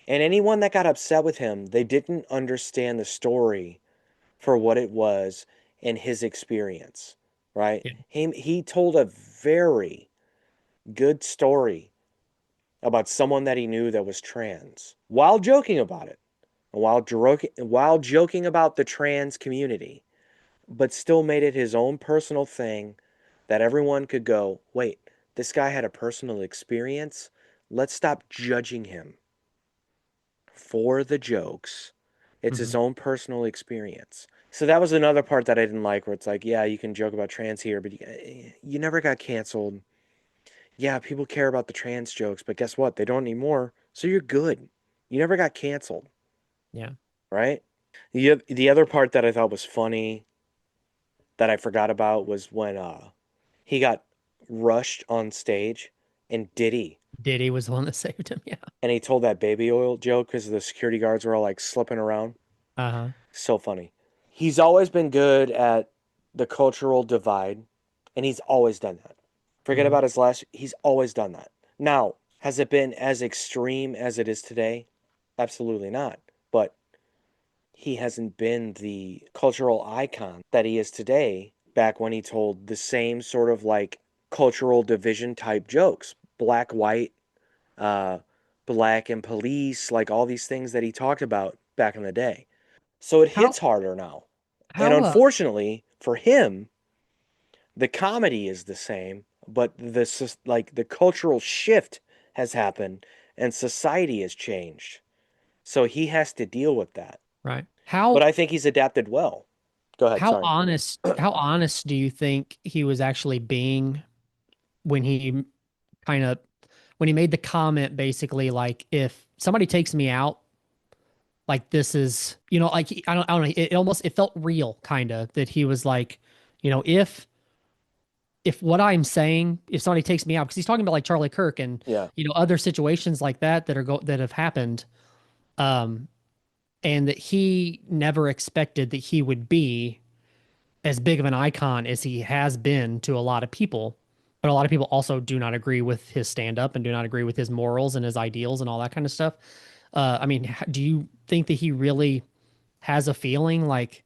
And anyone that got upset with him, they didn't understand the story for what it was in his experience, right? Yeah. He told a very good story about someone that he knew that was trans while joking about it, and while joking about the trans community, but still made it his own personal thing that everyone could go, wait, this guy had a personal experience. Let's stop judging him for the jokes. It's his Hmm. own personal experience. So that was another part that I didn't like, where it's like, yeah, you can joke about trans here, but you never got canceled. Yeah, people care about the trans jokes, but guess what? They don't anymore. So you're good. You never got canceled, Yeah. right? The other part that I thought was funny that I forgot about was when he got rushed on stage and Diddy was the one that saved him. Yeah. he told that baby oil joke because the security guards were all like slipping around. Uh-huh. So funny. He's always been good at the cultural divide, and he's always done that. Forget Hmm. about his last, he's always done that. Now, has it been as extreme as it is today? Absolutely not. But he hasn't been the cultural icon that he is today back when he told the same sort of like cultural division type jokes. Black, white, uh, black and police, like all these things that he talked about back in the day. So it How hits harder now. And how unfortunately for him, the comedy is the same, but the cultural shift has happened and society has changed. So he has to deal with that. right. But I think he's adapted well. Go ahead, sorry. How honest do you think he was actually being when he kind of when he made the comment basically like if somebody takes me out like this is like I don't know it almost it felt real kind of that he was like if what I'm saying if somebody takes me out because he's talking about like Charlie Kirk and Yeah. other situations like that that have happened um and that he never expected that he would be as big of an icon as he has been to a lot of people. But a lot of people also do not agree with his stand up and do not agree with his morals and his ideals and all that kind of stuff. I mean, do you think that he really has a feeling like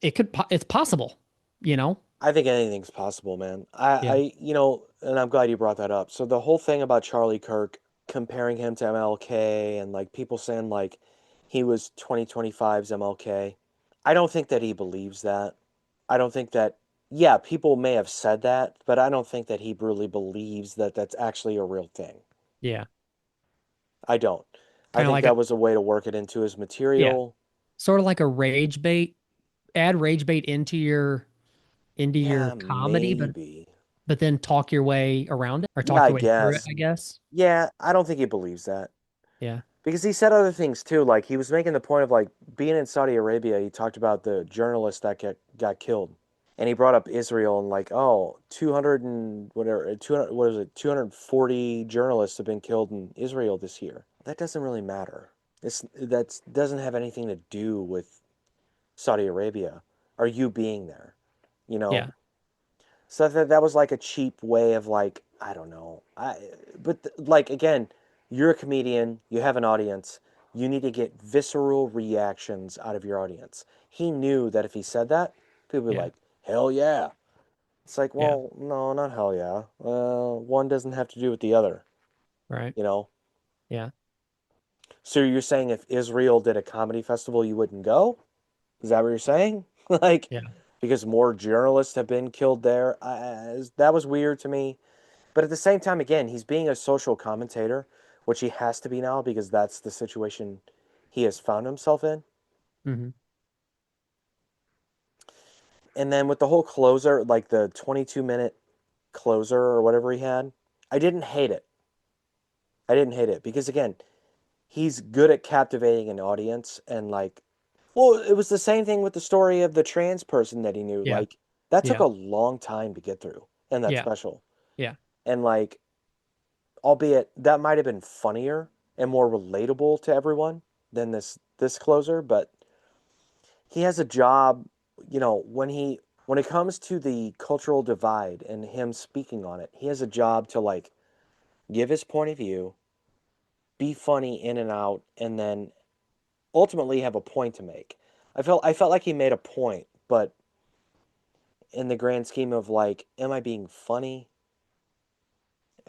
it's possible, you know? I think anything's possible, man. Yeah. And I'm glad you brought that up. So the whole thing about Charlie Kirk comparing him to MLK and like people saying like he was 2025's MLK. I don't think that he believes that. I don't think that, yeah, people may have said that, but I don't think that he really believes that that's actually a real thing. Yeah. I don't. I Kind of think like a, that was a way to work it into his yeah, material. sort of like a rage bait, add rage bait into your Yeah, comedy, maybe. but then talk your way around it or Yeah, talk I your way through it, guess. I guess. Yeah, I don't think he believes that. Yeah. Because he said other things too, like he was making the point of like being in Saudi Arabia, he talked about the journalist that got killed. And he brought up Israel and like, oh, 200 and whatever, 200, what is it, 240 journalists have been killed in Israel this year. That doesn't really matter. That doesn't have anything to do with Saudi Arabia or you being there, you know? Yeah. So that was like a cheap way of like, I don't know. Like again, you're a comedian, you have an audience, you need to get visceral reactions out of your audience. He knew that if he said that, people would be Yeah. like, "Hell yeah." It's like, Yeah. well, no, not hell yeah. One doesn't have to do with the other, Right. you know? Yeah. So you're saying if Israel did a comedy festival, you wouldn't go? Is that what you're saying? Like, Yeah. because more journalists have been killed there? That was weird to me. But at the same time, again, he's being a social commentator, which he has to be now because that's the situation he has found himself in. Hmm. And then with the whole closer, like the 22-minute closer or whatever he had, I didn't hate it. I didn't hate it because, again, he's good at captivating an audience. And, like, well, it was the same thing with the story of the trans person that he knew. Yeah. Like, that took Yeah. a long time to get through in that Yeah. special. Yeah. And, like, albeit that might have been funnier and more relatable to everyone than this closer, but he has a job, when it comes to the cultural divide and him speaking on it, he has a job to like give his point of view, be funny in and out, and then ultimately have a point to make. I felt like he made a point, but in the grand scheme of like, am I being funny?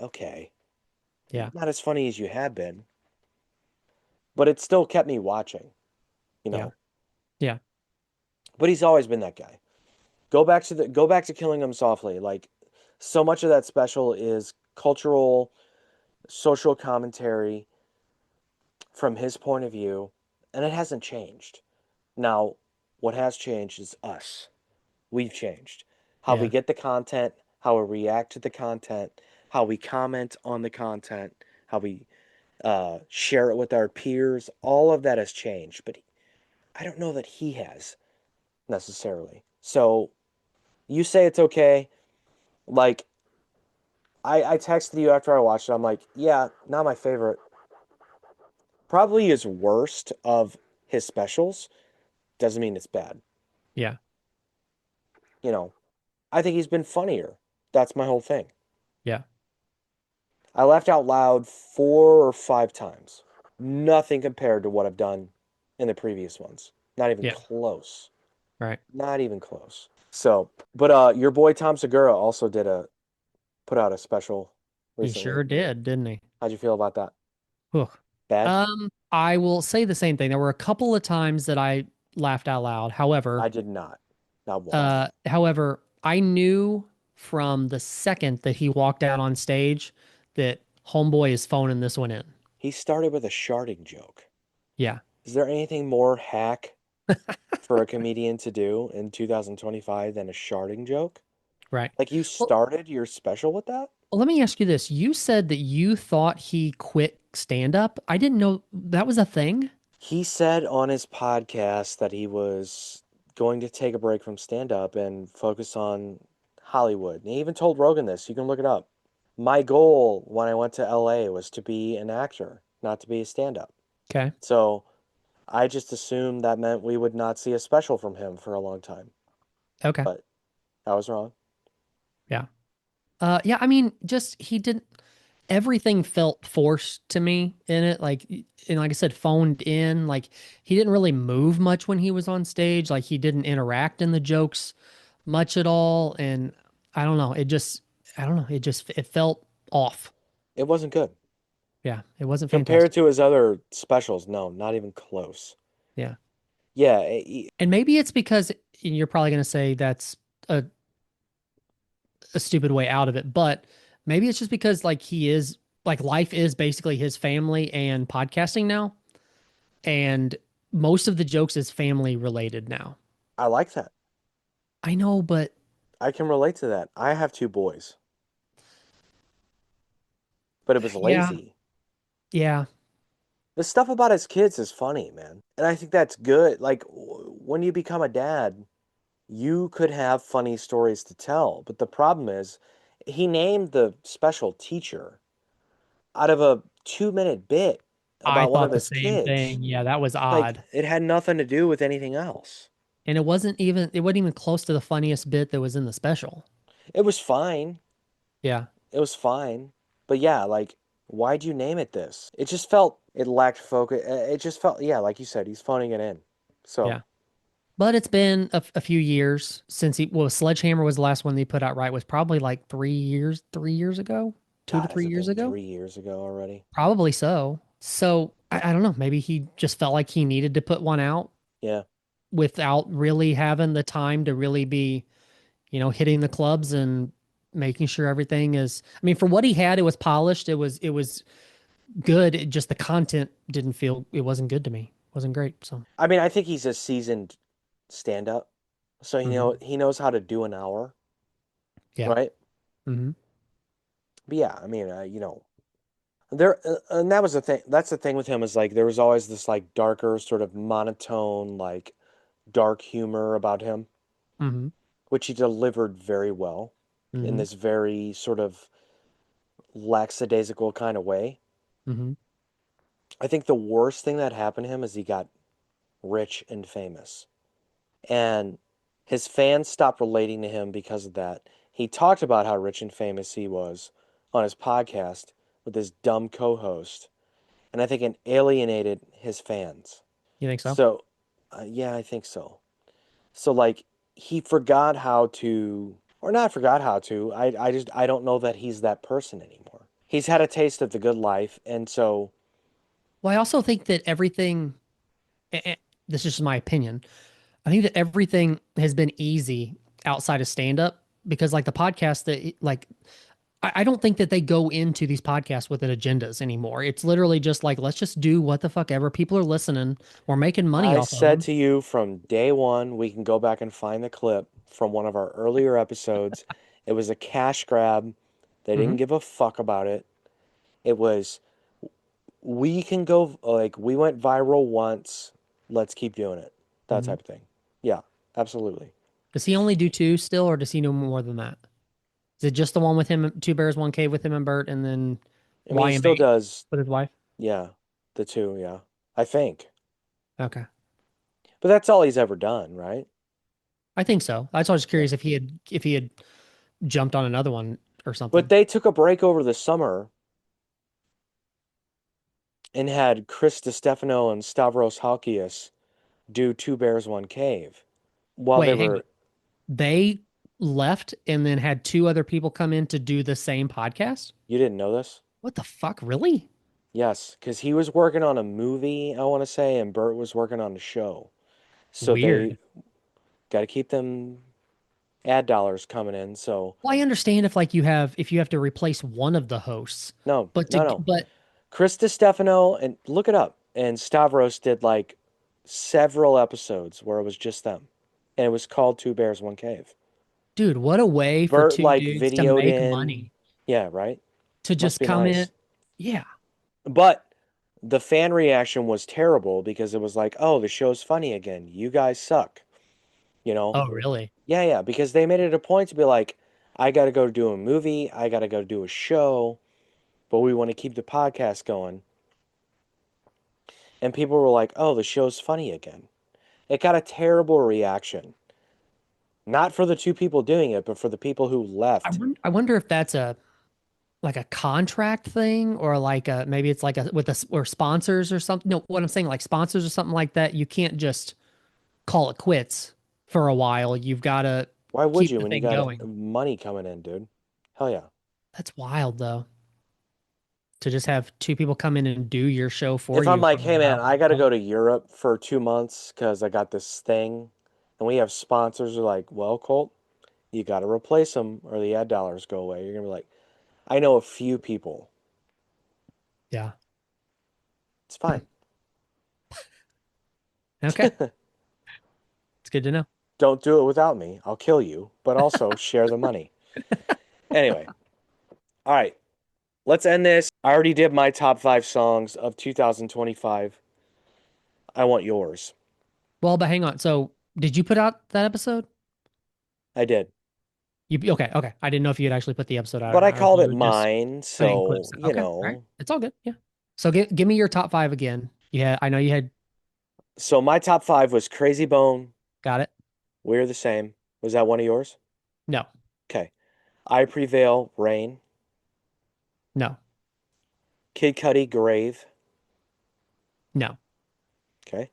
Okay. Yeah. Not as funny as you have been, but it still kept me watching, you Yeah. know. Yeah. But he's always been that guy. Go back to Killing Him Softly. Like so much of that special is cultural, social commentary from his point of view, and it hasn't changed. Now, what has changed is us. We've changed. How we Yeah. get the content, how we react to the content, how we comment on the content, how we share it with our peers. All of that has changed. But I don't know that he has necessarily. So you say it's okay. Like, I texted you after I watched it. I'm like, yeah, not my favorite. Probably his worst of his specials. Doesn't mean it's bad. Yeah. You know, I think he's been funnier. That's my whole thing. Yeah. I laughed out loud 4 or 5 times. Nothing compared to what I've done in the previous ones. Not even Yeah. close. Right. Not even close. So, but your boy Tom Segura also put out a special He recently. sure did, didn't he? How'd you feel about that? Whew. Bad? I will say the same thing. There were a couple of times that I laughed out loud. I did not. Not one. I knew from the second that he walked out on stage that homeboy is phoning this one in. He started with a sharding joke. Yeah. Is there anything more hack for a comedian to do in 2025 than a sharding joke? Right. Like you Well, started your special with that? let me ask you this. You said that you thought he quit stand up. I didn't know that was a thing. He said on his podcast that he was going to take a break from stand up and focus on Hollywood. And he even told Rogan this. You can look it up. My goal when I went to LA was to be an actor, not to be a stand up. Okay. So I just assumed that meant we would not see a special from him for a long time. Okay. But I was wrong. Yeah. Yeah, I mean, just he didn't everything felt forced to me in it. Like and like I said, phoned in. Like he didn't really move much when he was on stage. Like he didn't interact in the jokes much at all. And I don't know. I don't know. It felt off. It wasn't good. Yeah. It wasn't Compared fantastic. to his other specials, no, not even close. Yeah. Yeah, And maybe it's because and you're probably going to say that's a, a stupid way out of it, but maybe it's just because like he is like life is basically his family and podcasting now. And most of the jokes is family related now. I like that. I know, but I can relate to that. I have 2 boys, but it was yeah, lazy. yeah, The stuff about his kids is funny, man. And I think that's good. Like, when you become a dad, you could have funny stories to tell. But the problem is, he named the special teacher out of a 2-minute bit I about one of thought the his same kids. thing. Yeah, that was Like, odd. it had nothing to do with anything else. And it wasn't even close to the funniest bit that was in the special. It was fine. Yeah, It was fine. But yeah, like, why'd you name it this? It just felt, it lacked focus. It just felt, yeah, like you said, he's phoning it in. So, yeah. But it's been a few years since Sledgehammer was the last one they put out, right? Was probably like 3 years ago, two to God, has three it years been ago. 3 years ago already? Probably so. So I don't know. Maybe he just felt like he needed to put one out Yeah. without really having the time to really be, hitting the clubs and making sure everything is. I mean, for what he had, it was polished. It was good. It just the content didn't feel. It wasn't good to me. It wasn't great. So I mean, I think he's a seasoned stand-up, so mhm. he knows how to do an hour, Yeah. right? Hmm. But yeah, I mean, there, and that was the thing. That's the thing with him is like there was always this like darker, sort of monotone, like dark humor about him, Hmm. which he delivered very well in Hmm. this very sort of lackadaisical kind of way. Hmm. I think the worst thing that happened to him is he got rich and famous. And his fans stopped relating to him because of that. He talked about how rich and famous he was on his podcast with his dumb co-host, and I think it alienated his fans. You think so? So, yeah, I think so. So like he forgot how to, or not forgot how to. I don't know that he's that person anymore. He's had a taste of the good life, and so Well, I also think that everything. This is just my opinion. I think that everything has been easy outside of stand up because like the podcast that like I don't think that they go into these podcasts with an agendas anymore. It's literally just like let's just do what the fuck ever. People are listening. We're making money I off of said them. to you from day one, we can go back and find the clip from one of our earlier episodes. It was a cash grab. They Hmm. didn't give a fuck about it. It was, we can go, like, we went viral once. Let's keep doing it. that Mhm. type of thing. Yeah, absolutely. Does he only do two still, or does he know more than that? Is it just the one with him, Two Bears, One Cave with him and Bert, and then I mean, he YMH still does. with his wife? Yeah, the two. Yeah, I think. Okay. But that's all he's ever done, right? I think so. I was just Yeah. curious if he had jumped on another one or But something. they took a break over the summer and had Chris Stefano and Stavros Halkias do Two Bears, One Cave while they Wait, hang on. were. They left and then had two other people come in to do the same podcast? You didn't know this? What the fuck? Really? Yes, because he was working on a movie, I want to say, and Bert was working on a show. So they Weird. got to keep them ad dollars coming in. So Well, I understand if like you have to replace one of the hosts, no, but no, no. but Chris Stefano, and look it up, and Stavros did like several episodes where it was just them, and it was called Two Bears, One Cave. dude, what a way for Bert two like dudes to videoed make in. money Yeah, right. to Must just be come in. nice. Yeah. But the fan reaction was terrible because it was like, oh, the show's funny again. You guys suck. You know? Oh, really? Yeah, yeah. Because they made it a point to be like, I got to go do a movie. I got to go do a show. But we want to keep the podcast going. And people were like, oh, the show's funny again. It got a terrible reaction. Not for the two people doing it, but for the people who left. I wonder if that's a like a contract thing or like a maybe it's like a with a or sponsors or something. No, what I'm saying like sponsors or something like that. You can't just call it quits for a while. You've got to Why would keep you the when you thing got going. money coming in, dude? Hell yeah. That's wild though. To just have two people come in and do your show for If I'm you like, for hey man, I got to however go to Europe for 2 months because I got this thing, and we have sponsors who are like, well, Colt, you got to replace them or the ad dollars go away. You're going to be like, I know a few people. yeah. It's fine. Okay. It's good to know. Don't do it without me. I'll kill you, but also share the money. Anyway, all right, let's end this. I already did my top 5 songs of 2025. I want yours. Well, but hang on. So, did you put out that episode? I did, You okay? Okay. I didn't know if you had actually put the episode out or but I not, or if called you it were just mine, putting so, clips. you Okay. All right. know. It's all good. Yeah. So, give me your top five again. Yeah. I know you had So my top 5 was Crazy Bone, got it. We're the Same. Was that one of yours? No. Okay. I Prevail, Rain. No. Kid Cudi, Grave. No. Okay.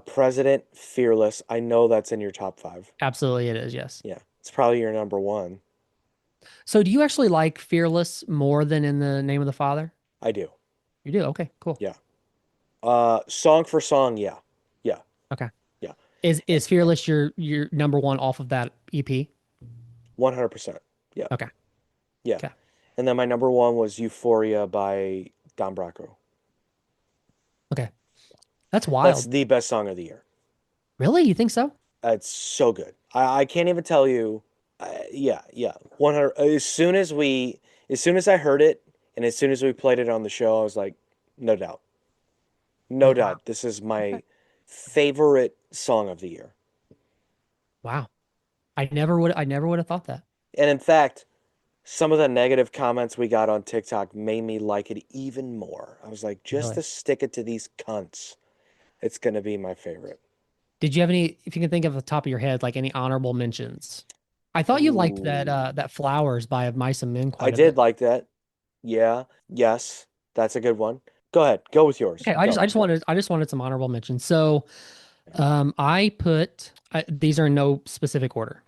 President, Fearless. I know that's in your top 5. Absolutely, it is. Yes. Yeah. It's probably your number 1. So, do you actually like Fearless more than In the Name of the Father? I do. You do. Okay. Cool. Yeah. Song for song, yeah. Yeah. Okay. Yeah. Is Fearless your number one off of that EP? 100%. Yeah. Okay. Yeah. Okay. And then my number 1 was Euphoria by Don Bracco. Okay. That's wild. That's the best song of the year. Really? You think so? It's so good. I can't even tell you. Yeah, 100. As soon as I heard it, and as soon as we played it on the show, I was like, no doubt, no Wow. doubt, this is my Okay. favorite song of the year. Wow. I never would have thought that. And in fact, some of the negative comments we got on TikTok made me like it even more. I was like, just Really? to stick it to these cunts, it's gonna be my favorite. Did you have any, if you can think of the top of your head, like any honorable mentions? I thought you liked that Ooh. that Flowers by Mice and Men I quite a did bit. like that. Yeah. Yes. That's a good one. Go ahead. Go with yours. Okay, Go. I just wanted some honorable mentions. So, I put these are in no specific order.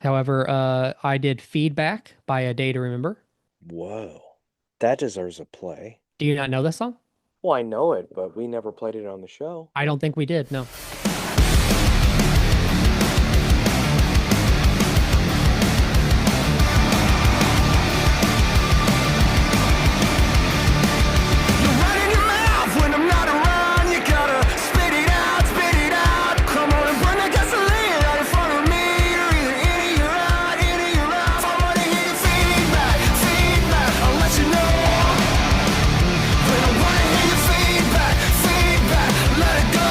However, I did Feedback by A Day to Remember. Whoa. That deserves a play. Do you not know this song? Well, I know it, but we never played it on the show. I don't think we did. No. You run in your mouth when I'm not around. You gotta spit it out, spit it out. Come on and burn the gasoline right in front of me. You're either in or you're out, in or you're out. I wanna hear your feedback, feedback. I'll let you know. But I wanna hear your feedback, feedback. Let it go.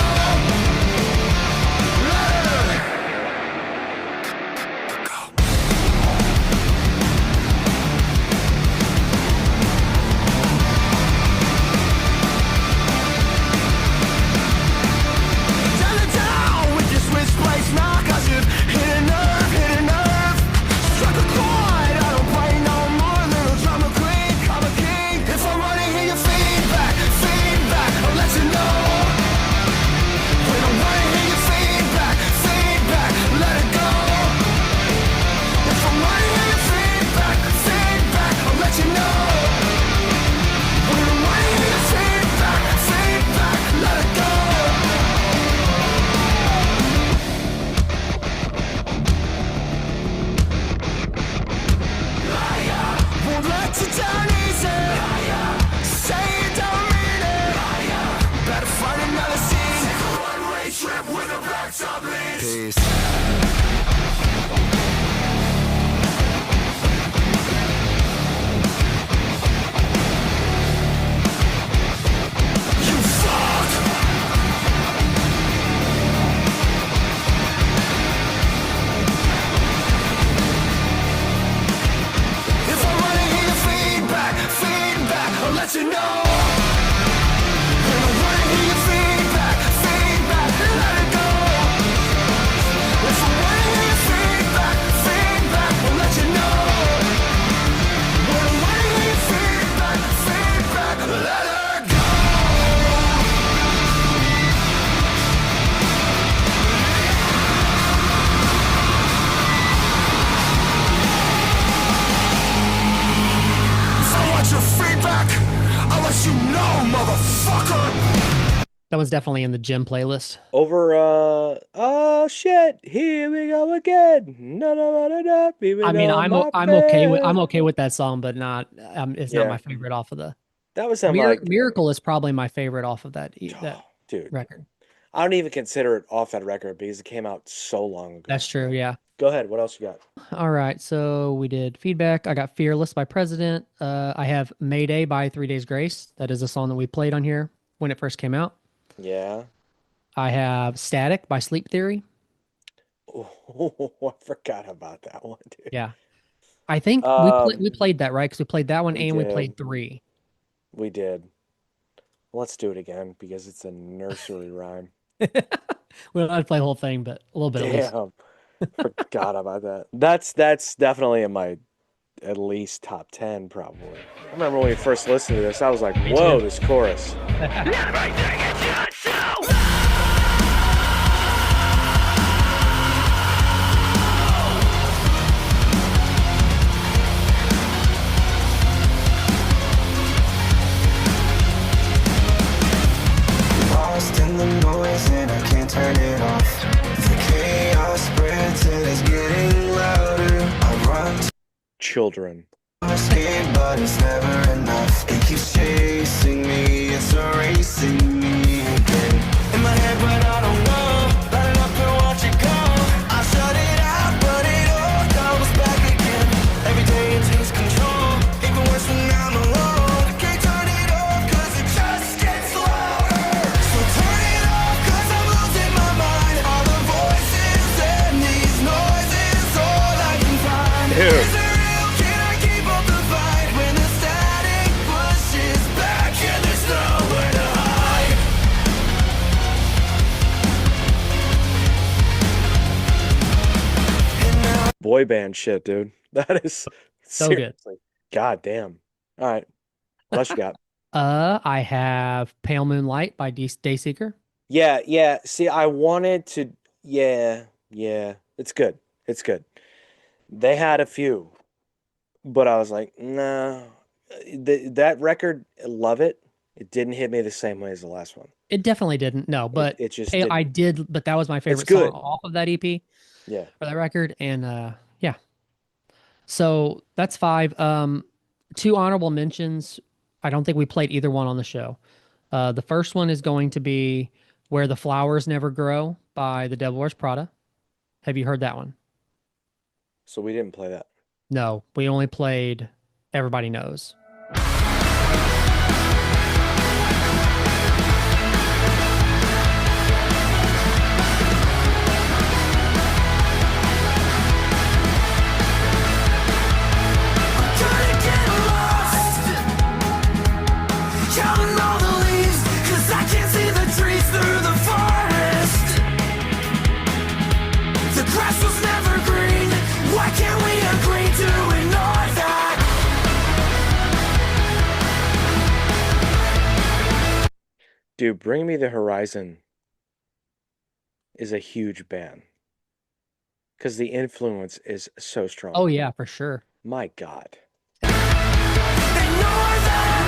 Peace. You fuck. If I wanna hear your feedback, I'll let you know. When I wanna hear your feedback, let it go. If I wanna hear your feedback, I'll let you know. When I wanna hear your feedback, let her go. If I want your feedback, I'll let you know, motherfucker. That was definitely in the gym playlist. Over, oh shit, here we go again. No, no, no, no, here we I mean, go, my I'm bad. okay with that song, but not it's not Yeah, my favorite off of the that was on like, Miracle is probably my favorite off of that dude, record. I don't even consider it off that record because it came out so long ago. That's true, yeah. Go ahead, what else you got? All right, so we did feedback. I got Fearless by President. I have Mayday by 3 Days Grace. That is a song that we played on here when it first came out. Yeah. I have Static by Sleep Theory. Oh, I forgot about that one, dude. Yeah. I think we played that, right? Because we played that one we and we did. played 3. We did. Let's do it again because it's a nursery rhyme. We don't have to play the whole thing, but a little bit at least. Damn. Forgot about that. That's definitely in my at least top 10 probably. I remember when we first listened to this, I was like, whoa, this chorus. Lost in the noise and I can't turn it off. The chaos spreads and it's getting louder. I run to Children. escape, but it's never enough. It keeps chasing me, it's erasing me again. In my head, but I don't know. Light it up and watch it go. I shut it out, but it all comes back again. Every day it takes control, even worse when I'm alone. I can't turn it off, cause it just gets louder. So turn it off, cause I'm losing my mind. All the voices and these noises, all I can find. Dude. Is it real? Can I keep up the fight when the static pushes back and there's nowhere to hide? Boy band shit, dude. That is So good. seriously. God damn. All right. What else you got? I have Pale Moonlight by Dayseeker. Yeah. See, I wanted to. Yeah. It's good. It's good. They had a few, but I was like, nah. That record, love it. It didn't hit me the same way as the last one. It definitely didn't. No, but It just I didn't. did. But that was my favorite good. song off of that EP Yeah. or that record, and yeah. So that's 5. 2 honorable mentions. I don't think we played either one on the show. The first one is going to be "Where the Flowers Never Grow" by The Devil Wears Prada. Have you heard that one? So we didn't play that. No, we only played "Everybody Knows." Gonna get lost, counting all the leaves, 'cause I can't see the trees through the forest. The grass was never green, why can't we agree to ignore that? Dude, Bring Me the Horizon is a huge band because the influence is so strong. Oh yeah, for sure. My God. Ignore that.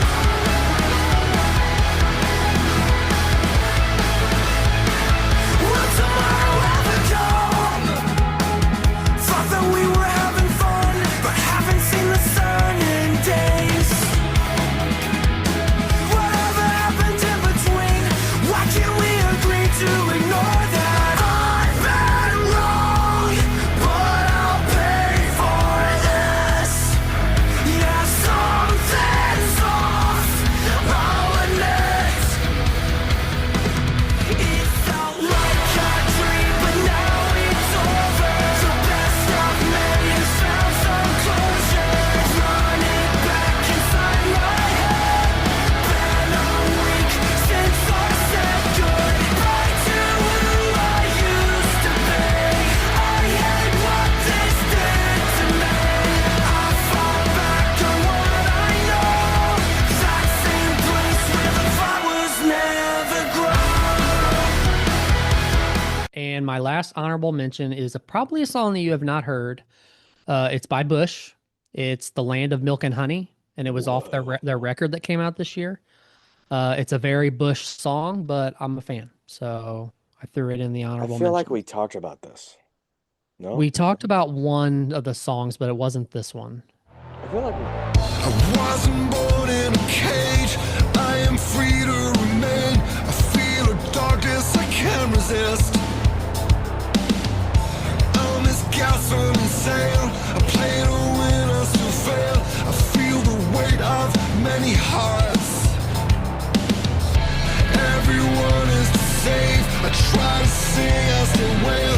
Will tomorrow ever come? Thought that we were having fun, but haven't seen the sun in days. Whatever happened in between? Why can't we agree to ignore that? I'm back. And my last honorable mention is probably a song that you have not heard. It's by Bush. It's "The Land of Milk and Honey," and it was off their record that came out this year. It's a very Bush song, but I'm a fan, so I threw it in the I honorable feel like mention. we talked about this. No? We talked about one of the songs, but it wasn't this one. I feel like I wasn't born in a cage. I am free to remain. I feel a darkness I can't resist. On this gasoline sail, I play to win, I still fail. I feel the weight of many hearts. Everyone is to save. I try to sing, I still wail.